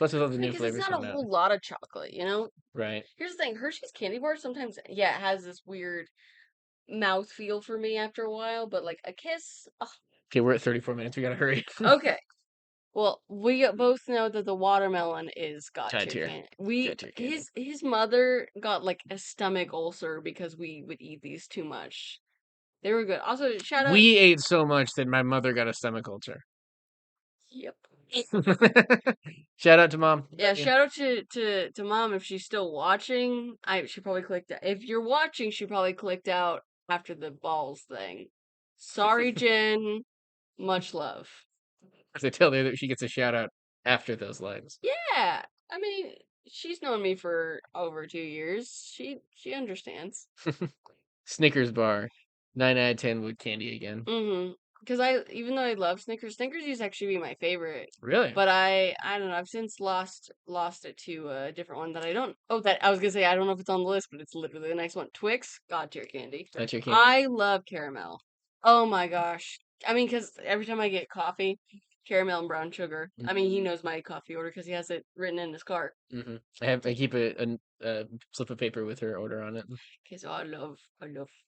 Plus with all the new Because it's flavors not coming a out. whole lot of chocolate, you know? Right. Here's the thing, Hershey's candy bar sometimes, yeah, it has this weird mouth feel for me after a while, but like a Kiss, ugh. Okay, we're at 34 minutes. We gotta hurry. Okay. Well, we both know that the watermelon is god God tier tier. candy. God tier candy. His mother got like a stomach ulcer because we would eat these too much. They were good. Also, shout out. We ate so much that my mother got a stomach ulcer. Yep. Shout out to mom. Yeah, Love you. shout out to mom if she's still watching. She probably clicked out. If you're watching, she probably clicked out after the balls thing. Sorry, Jen. Much love. I tell her that she gets a shout out after those lines. Yeah, I mean, she's known me for over 2 years. She understands. Snickers bar. 9 out of 10 with candy again. Mm-hmm. Because even though I love Snickers, Snickers used to actually be my favorite. Really? But I don't know. I've since lost it to a different one that I don't. Oh, that I was gonna say I don't know if it's on the list, but it's literally the next one. Twix, god tier candy. That's your candy? I love caramel. Oh my gosh. I mean, because every time I get coffee, caramel and brown sugar. I mean, he knows my coffee order because he has it written in his cart. Mm-hmm. I keep a slip of paper with her order on it. Okay, so I love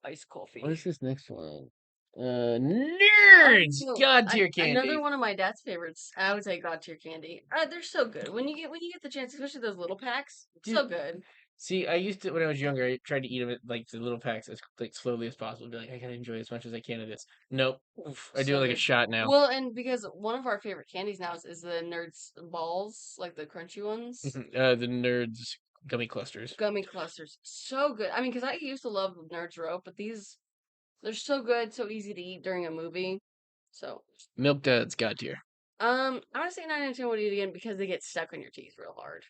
iced coffee. What is this next one? Nerds! Oh, God tier another candy. one of my dad's favorites. I would say god tier candy. They're so good when you get the chance, especially those little packs. So Dude, good. see, I used to when I was younger. I tried to eat them like the little packs as like slowly as possible. Be like, I gotta enjoy as much as I can of this. Nope, oof, I do it So like a good. shot now. Well, and because one of our favorite candies now is the Nerds balls, like the crunchy ones. The Nerds gummy clusters. Gummy clusters. So good. I mean, because I used to love Nerds Rope, but they're so good, so easy to eat during a movie. So, Milk Duds, God tier. I want to say 9 out of 10 would eat again because they get stuck on your teeth real hard.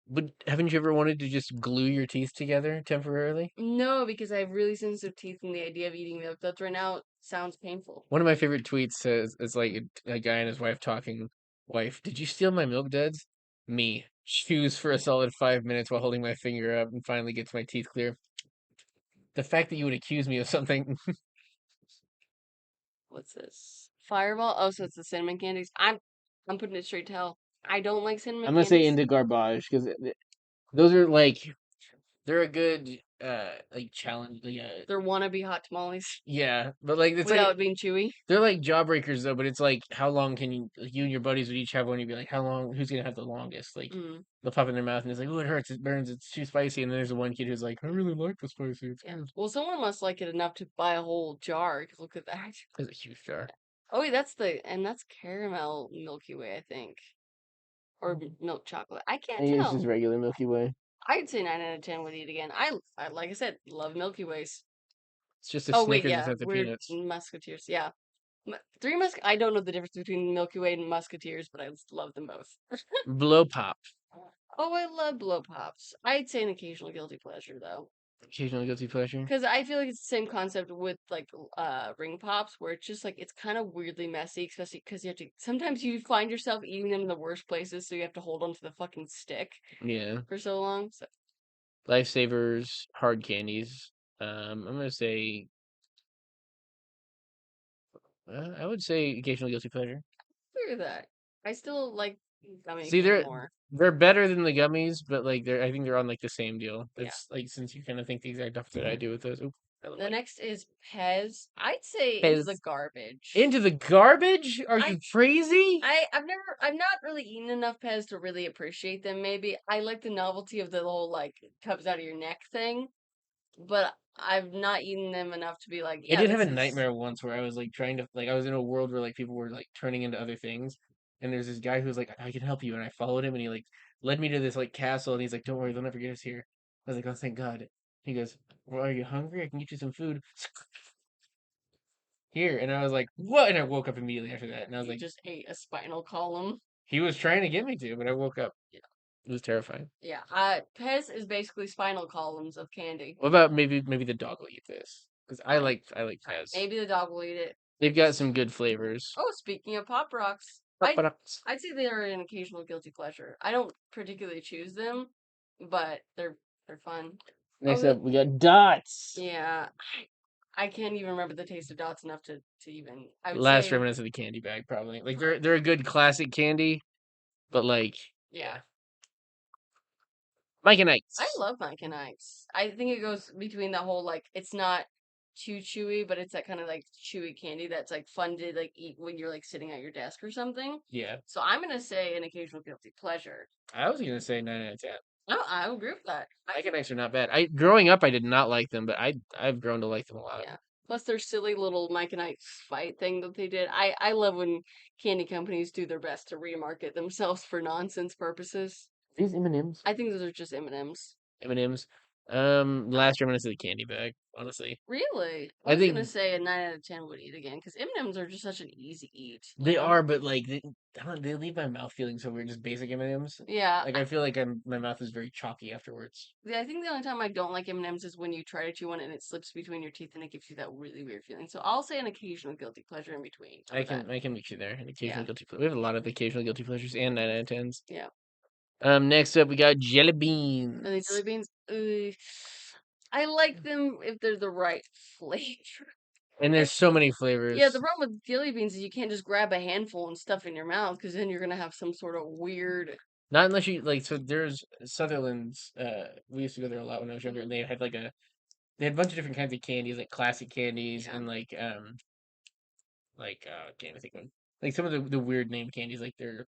But haven't you ever wanted to just glue your teeth together temporarily? No, because I have really sensitive teeth, and the idea of eating milk duds right now sounds painful. One of my favorite tweets says it's like a guy and his wife talking. Wife, did you steal my milk duds? Me. Chews for a solid 5 minutes while holding my finger up and finally gets my teeth clear. The fact that you would accuse me of something. What's this? Fireball? Oh, so it's the cinnamon candies. I'm putting it straight to hell. I don't like cinnamon I'm gonna say candies. into garbage because those are like they're a good like challenge. They're wannabe hot tamales Yeah, but like it's like without being chewy. they're like jawbreakers though. But it's like how long can you like, you and your buddies would each have one? You'd be like, how long? Who's gonna have the longest? Like Mm, they'll pop in their mouth and it's like, oh, it hurts, it burns, it's too spicy. And then there's the one kid who's like, I really like the spicy. It's yeah. good. Well, someone must like it enough to buy a whole jar. 'Cause look at that. It's a huge jar. Oh wait, that's caramel Milky Way, I think, or milk chocolate. I I can't think it's tell. just regular Milky Way. I'd say 9 out of 10 would eat again. I like I said, love Milky Ways. It's just a Oh wait, Snickers yeah, without the we're peanuts. Musketeers. Yeah, Three Musk. I don't know the difference between Milky Way and Musketeers, but I just love them both. Blow pop. Oh, I love blow pops. I'd say an occasional guilty pleasure though, Occasional guilty pleasure. because I feel like it's the same concept with like ring pops, where it's just like it's kind of weirdly messy, especially because you have to. Sometimes you find yourself eating them in the worst places, so you have to hold onto the fucking stick Yeah. for so long. So Lifesavers, hard candies. I'm gonna say I would say occasional guilty pleasure. screw that. I still like gummy See, candy more. they're better than the gummies, but like I think they're on like the same deal. Yeah. It's like since you kind of think the exact opposite I do with those. Oop, The next is Pez. I'd say into the Pez. garbage. Into the garbage? Are I you crazy? I've not really eaten enough Pez to really appreciate them. Maybe I like the novelty of the whole like comes out of your neck thing, but I've not eaten them enough to be like, I yeah, did have this a is. nightmare once where I was like trying to like I was in a world where like people were like turning into other things, and there's this guy who's like, I can help you, and I followed him, and he like led me to this like castle, and he's like, don't worry, they'll never get us here. I was like, oh, thank God. He goes, well, are you hungry? I can get you some food here, and I was like, what? And I woke up immediately after that, and I was You like, just ate a spinal column. he was trying to get me to, but I woke up. Yeah, It was terrifying. yeah. Pez is basically spinal columns of candy. What about maybe the dog will eat this? Because Fine. I like Fine. Pez. Maybe the dog will eat it. They've got some good flavors. Oh, speaking of Pop Rocks, I'd say they are an occasional guilty pleasure. I don't particularly choose them, but they're fun. Next Oh, up, we got Dots. yeah. I can't even remember the taste of dots enough to even. I would Last say remnants of the candy bag, probably. Like they're a good classic candy, but like Yeah. Mike and I Ike's. love Mike and Ike's. I think it goes between the whole like it's not too chewy, but it's that kind of like chewy candy that's like fun to like eat when you're like sitting at your desk or something. Yeah. So I'm gonna say an occasional guilty pleasure. I was gonna say 9 out of 10. No, I agree with that. Mike and Ike's are not bad. Growing up I did not like them, but I've grown to like them a lot. Yeah. Plus their silly little Mike and Ike's fight thing that they did. I love when candy companies do their best to remarket themselves for nonsense purposes. These M&Ms. I think those are just M&Ms. M&Ms. Last year I'm gonna say the candy bag, honestly. Really? I I was gonna think say a 9 out of 10 would eat again because M&Ms are just such an easy eat. they are, but like I don't know, they leave my mouth feeling so weird, just basic M&Ms. Yeah, Like I feel like my mouth is very chalky afterwards. I think the only time I don't like M&Ms is when you try to chew one and it slips between your teeth and it gives you that really weird feeling. So I'll say an occasional guilty pleasure in between. How I about that? can I can mix you there. An occasional Yeah, guilty pleasure. We have a lot of occasional guilty pleasures and 9 out of 10s. yeah. Next up we got jelly And the jelly beans. beans, I like them if they're the right flavor. And there's so many flavors. Yeah, the problem with jelly beans is you can't just grab a handful and stuff in your mouth because then you're gonna have some sort of weird. Not unless you like so there's Sutherland's we used to go there a lot when I was younger and they had a bunch of different kinds of candies, like classic candies Yeah, and can't even think of them. Like some of the weird name candies, like they're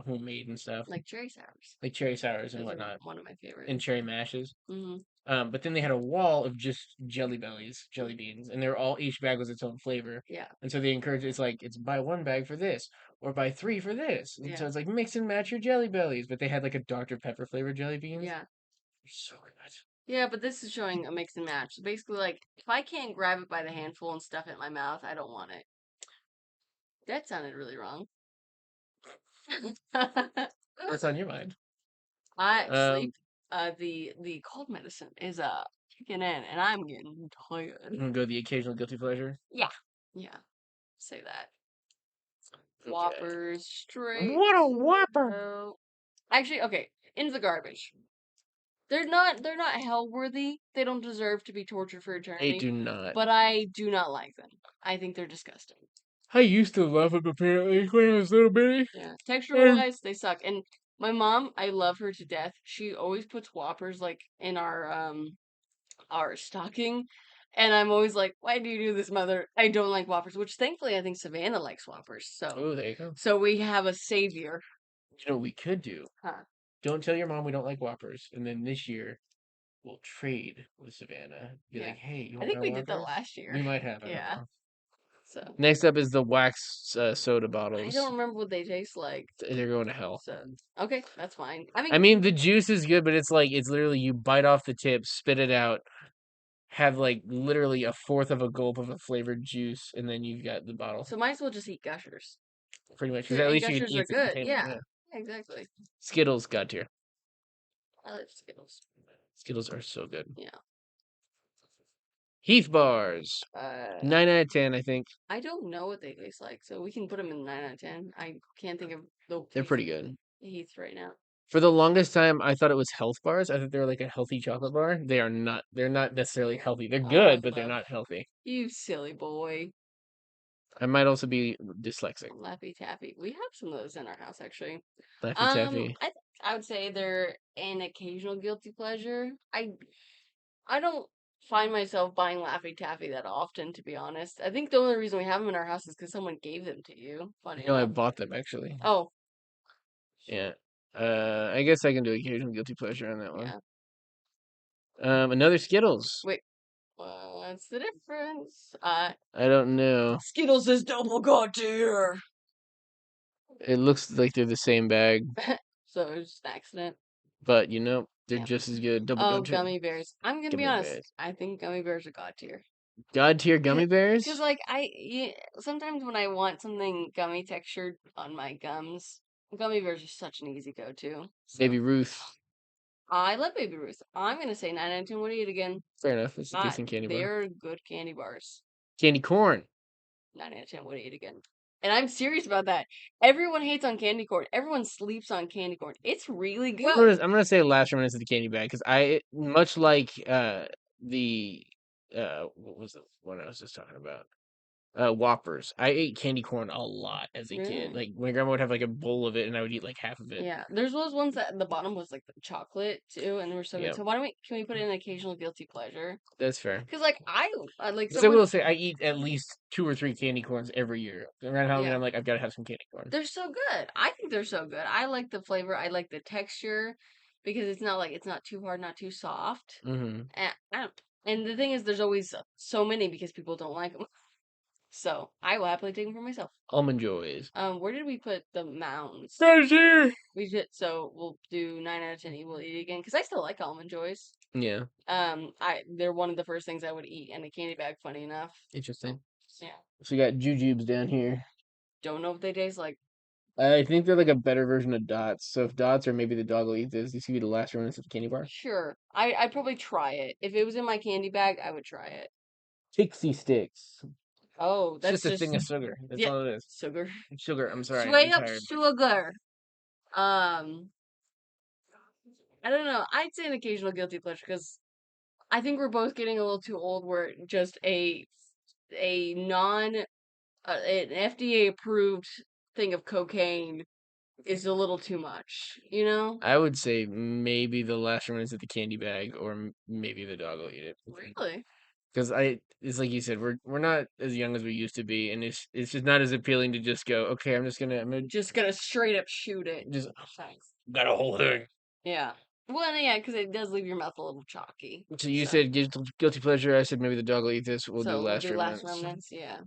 homemade and stuff. like cherry sours. Like cherry sours and Those are whatnot. one of my And favorites. cherry mashes. Hmm. But then they had a wall of just jelly bellies, jelly beans, and they're all each bag was its own flavor. Yeah, And so they encourage it's buy one bag for this or buy three for this. And so yeah, it's like mix and match your jelly bellies. But they had like a Dr. Pepper flavored jelly beans. yeah. They're so good. Yeah, but this is showing a mix and match. So basically, like, if I can't grab it by the handful and stuff it in my mouth, I don't want it. That sounded really wrong. What's on your mind? I Um, sleep. The cold medicine is kicking in, and I'm getting tired. I'm gonna go the occasional guilty pleasure. Yeah, yeah. Say that. Okay. Whoppers straight. What a whopper! No. Actually, okay. Into the garbage. They're not hell worthy. They don't deserve to be tortured for They eternity. do not. But I do not like them. I think they're disgusting. I used to love them apparently when I was little bitty. Yeah. Texture And wise, they suck. And my mom, I love her to death. She always puts Whoppers like in our stocking. And I'm always like, why do you do this, mother? I don't like Whoppers, which thankfully I think Savannah likes Whoppers. So oh, there you go. so we have a savior. You know what we could do? Huh. Don't tell your mom we don't like Whoppers, and then this year we'll trade with Savannah. Be Yeah. like, hey, you I want think my we did that Whoppers? last year. We might have. I don't Yeah. know. So Next up is the wax soda I bottles. don't remember what they taste like. They're going to hell. So okay, that's fine. I I mean, mean, the juice is good, but it's literally you bite off the tip, spit it out, have like literally a fourth of a gulp of a flavored juice, and then you've got the bottle. so might as well just eat Gushers. Pretty much, because Sure, at and least you can Gushers are eat the good. container. Yeah, Yeah. exactly. Skittles, God tier. I like Skittles. Skittles are so good. Yeah. Heath bars. Uh, 9 out of 10, I think. I don't know what they taste like, so we can put them in 9 out of 10. I can't think of the They're taste pretty of good. Heath right now. For the longest time, I thought it was health bars. I thought they were like a healthy chocolate bar. They are not. They're not necessarily healthy. They're Oh, good, but they're love not healthy. you, silly boy. I might also be dyslexic. Laffy Taffy. We have some of those in our house, actually. Laffy Taffy. I think I would say they're an occasional guilty pleasure. I don't find myself buying Laffy Taffy that often, to be honest. I think the only reason we have them in our house is because someone gave them to you. Funny I enough. bought them actually. Oh, Yeah. I guess I can do occasional guilty pleasure on that one. yeah. Another Skittles. Wait, what's the difference? I don't know. Skittles is double god tier. It looks like they're the same bag, So it was just an accident. but they're Yeah. just as good. Double Oh, go to gummy bears. I'm gonna be gummy honest. bears. I think gummy bears are god tier. God tier gummy Cause bears. like sometimes when I want something gummy textured on my gums, gummy bears are such an easy go-to. Baby So Ruth. I love Baby Ruth. I'm gonna say 9 out of 10 would eat again. Fair enough. It's a decent candy bar. They're good candy bars. Candy corn. 9 out of 10 would eat again. And I'm serious about that. Everyone hates on candy corn. Everyone sleeps on candy corn. It's really good. I'm gonna say last remnants of the candy bag because I much like the what was the one I was just talking about? Whoppers. I ate candy corn a lot as a kid. Really? Like my grandma would have like a bowl of it, and I would eat like half of it. Yeah. There's those ones that the bottom was like the chocolate too, and they were so good. Yeah, So why don't we can we put in an occasional guilty pleasure? that's fair. Because like I like Because I someone will say I eat at least 2 or 3 candy corns every year. Around Halloween, yeah. I'm like, I've got to have some candy corn. They're so good. I think they're so good. I like the flavor. I like the texture because it's not too hard, not too soft. Mm-hmm. And and the thing is, there's always so many because people don't like them. So I will happily take them for myself. Almond Joys. Where did we put the mounds? Right here. We should. So we'll do 9 out of 10. We'll eat it again because I still like almond joys. Yeah, They're one of the first things I would eat in a candy bag. Funny enough. interesting. Yeah. So we got jujubes down here. Don't know what they taste like. I think they're like a better version of dots. So if dots or maybe the dog will eat this, these could be the last remnants of the candy bar. Sure. I'd probably try it. If it was in my candy bag, I would try it. Pixie sticks. Oh, It's that's just a just thing of sugar. That's yeah, all it is. sugar. Sugar. I'm sorry. I'm Straight up tired. sugar. Um, I don't know. I'd say an occasional guilty pleasure because I think we're both getting a little too old where just a non an FDA approved thing of cocaine is a little too much, you know? I would say maybe the last remnants of the candy bag, or maybe the dog will eat it. Really? Because it's like you said, we're not as young as we used to be, and it's just not as appealing to just go, okay, I'm gonna Just gonna straight up shoot it. just Thanks. got a whole thing. Yeah. Well, yeah, because it does leave your mouth a little chalky. So you said guilty pleasure. I said maybe the dog will eat this. We'll do So we'll last do last remnants. remnants, yeah.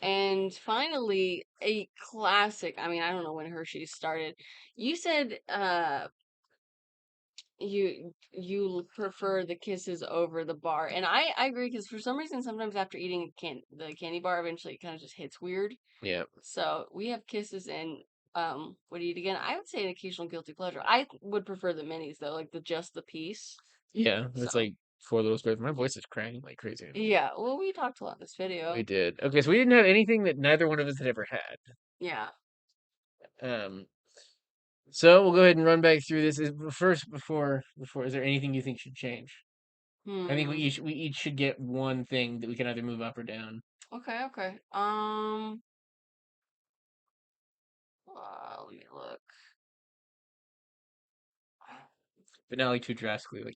And finally, a classic. I mean, I don't know when Hershey's started. You said you prefer the kisses over the bar, and I agree because for some reason sometimes after eating the candy bar, eventually it kind of just hits weird. Yeah, So we have kisses and what do you eat again? I would say an occasional guilty pleasure. I would prefer the minis though, like the just the piece. yeah. It's So like 4 little squares. My voice is cracking like crazy. yeah, well we talked a lot in this We video. did. Okay, so we didn't have anything that neither one of us had ever had. Yeah. Um, so we'll go ahead and run back through this. First, before, is there anything you think should change? I think Hmm. we each should get one thing that we can either move up or down. Okay, okay. Let me look. But not like too drastically. Like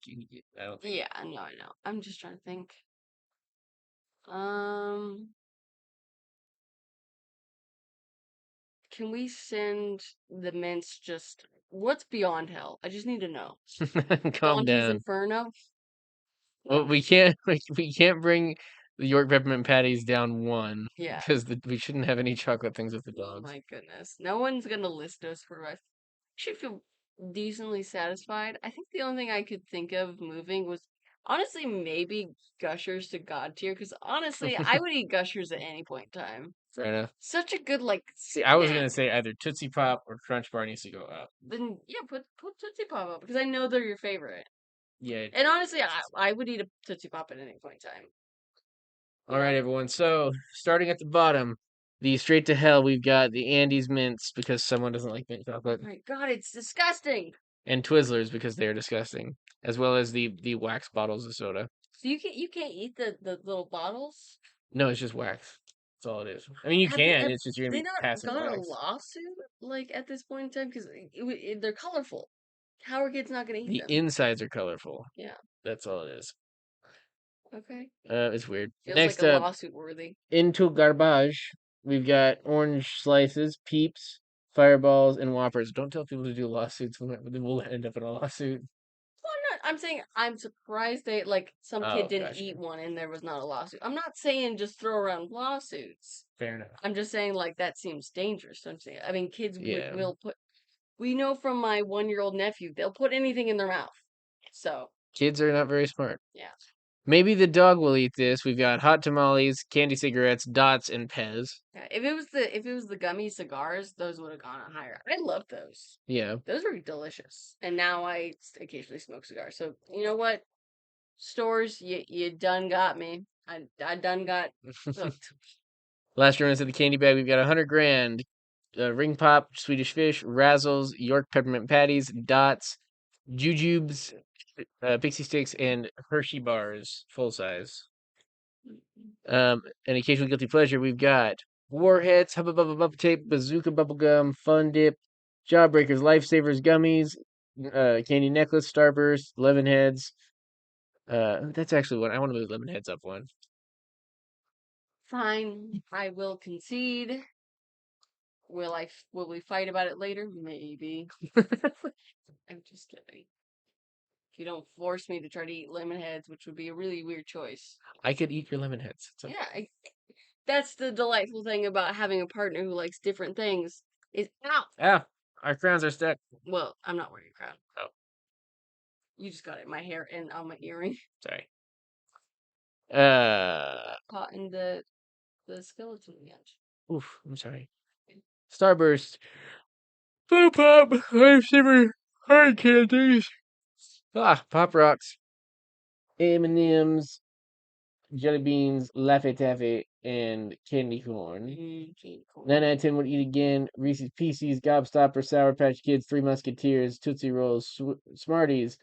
I don't think. Yeah, I know. I'm just trying to think. Um, can we send the mints just what's beyond hell? I just need to know. Calm Dante's down. Inferno? Well, No. we can't we can't bring the York peppermint patties down one Yeah. because we shouldn't have any chocolate things with the Oh dogs. my goodness. No one's gonna list us for us. Should feel decently satisfied. I think the only thing I could think of moving was honestly maybe Gushers to God tier, because honestly I would eat Gushers at any point in time. Fair enough. Such a good like See, I was snack. gonna say either Tootsie Pop or Crunch Bar needs to go up. Then yeah, put Tootsie Pop up because I know they're your favorite. Yeah. And honestly, I would eat a Tootsie Pop at any point in time. All Yeah. right, everyone. So starting at the bottom, the straight to hell, we've got the Andes mints because someone doesn't like mint chocolate, Oh my God, it's disgusting. and Twizzlers because they are disgusting, as well as the wax bottles of soda. So you can't eat the little bottles. No, it's just wax. That's all it is. I mean, you can. Have It's just you're gonna they be not passing gone a wax. lawsuit like at this point in time because they're colorful. How are kids not gonna eat The them? insides are colorful. Yeah. That's all it is. Okay. It's weird. Feels like Next a up, lawsuit worthy. into garbage, we've got orange slices, peeps, fireballs, and whoppers. Don't tell people to do lawsuits. We'll end up in a lawsuit. Well, I'm saying I'm surprised they like some kid Oh, didn't gotcha. eat one and there was not a lawsuit. I'm not saying just throw around lawsuits. Fair enough. I'm just saying like that seems dangerous. Don't you think? I mean, kids Yeah. will put. We know from my 1-year-old nephew they'll put anything in their mouth. So Kids are not very smart. yeah. Maybe the dog will eat this. We've got hot tamales, candy cigarettes, dots, and Pez. Yeah, if it was the gummy cigars, those would have gone higher. I love those. Yeah. Those were delicious. And now I occasionally smoke cigars. So you know what? Stores, you done got me. I done got hooked. Last remnants of the candy bag, we've got 100 grand. Ring Pop, Swedish Fish, Razzles, York Peppermint Patties, Dots, Jujubes, Pixie Sticks, and Hershey Bars, full size. An occasional guilty pleasure, we've got Warheads, Hubba Bubba Bubba Tape, Bazooka Bubblegum, Fun Dip, Jawbreakers, Lifesavers, Gummies, Candy Necklace, Starburst, Lemon Heads. That's actually one. I want to move Lemon Heads up one. Fine, I will concede. Will we fight about it later? Maybe. I'm just kidding. If you don't force me to try to eat lemon heads, which would be a really weird choice. I could eat your Lemon Heads. Yeah, that's the delightful thing about having a partner who likes different things. Is ow. Ah, our crowns are stuck. Well, I'm not wearing a crown. Oh. You just got it in my hair and on my earring. Sorry. Caught in the skeleton yet. Oof, I'm sorry. Starburst. Blue Pop, Lifesaver, Hard Candies. Pop Rocks. M&M's, Jelly Beans, Laffy Taffy, and Candy Corn. 9 out of 10 would eat again. Reese's Pieces, Gobstopper, Sour Patch Kids, Three Musketeers, Tootsie Rolls, Smarties,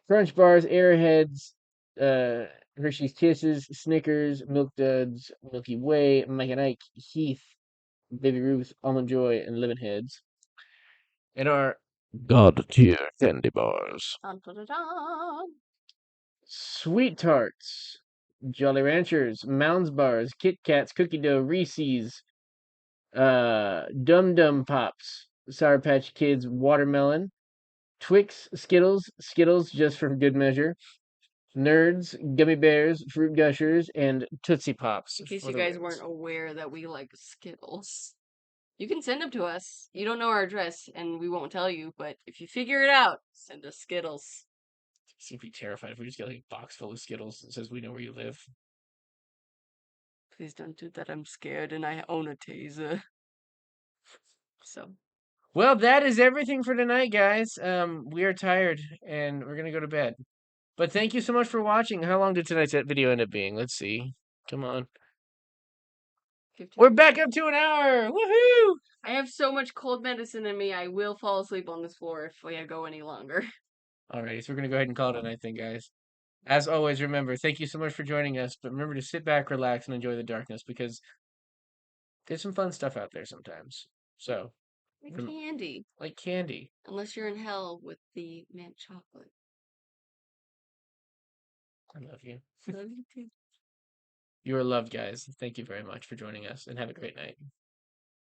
Crunch Bars, Airheads, Hershey's Kisses, Snickers, Milk Duds, Milky Way, Mike and Ike, Heath, Baby Ruth, Almond Joy, and Lemon Heads. And our God tier candy bars. Dun, dun, dun, dun. Sweet Tarts, Jolly Ranchers, Mounds Bars, Kit Kats, Cookie Dough, Reese's, Dum Dum Pops, Sour Patch Kids, Watermelon, Twix, Skittles just for good measure, Nerds, Gummy Bears, Fruit Gushers, and Tootsie Pops. In case for you the guys wins. weren't aware that we like Skittles. You can send them to us. You don't know our address, and we won't tell you, but if you figure it out, send us Skittles. Seem to be terrified if we just get like a box full of Skittles that says we know where you live. Please don't do that. I'm scared and I own a taser. So, Well, that is everything for tonight, guys. We are tired and we're gonna go to bed. But thank you so much for watching. How long did tonight's video end up being? Let's see. Come on. 15 We're back up to an hour. Woohoo! I have so much cold medicine in me, I will fall asleep on this floor if we go any longer. Alrighty, so we're gonna go ahead and call it a night then, guys. As always, remember, thank you so much for joining us. But remember to sit back, relax, and enjoy the darkness because there's some fun stuff out there sometimes. So, Like candy. like candy. Unless you're in hell with the mint chocolate. I love you. Love you too. You are loved, guys. Thank you very much for joining us, and have a great night.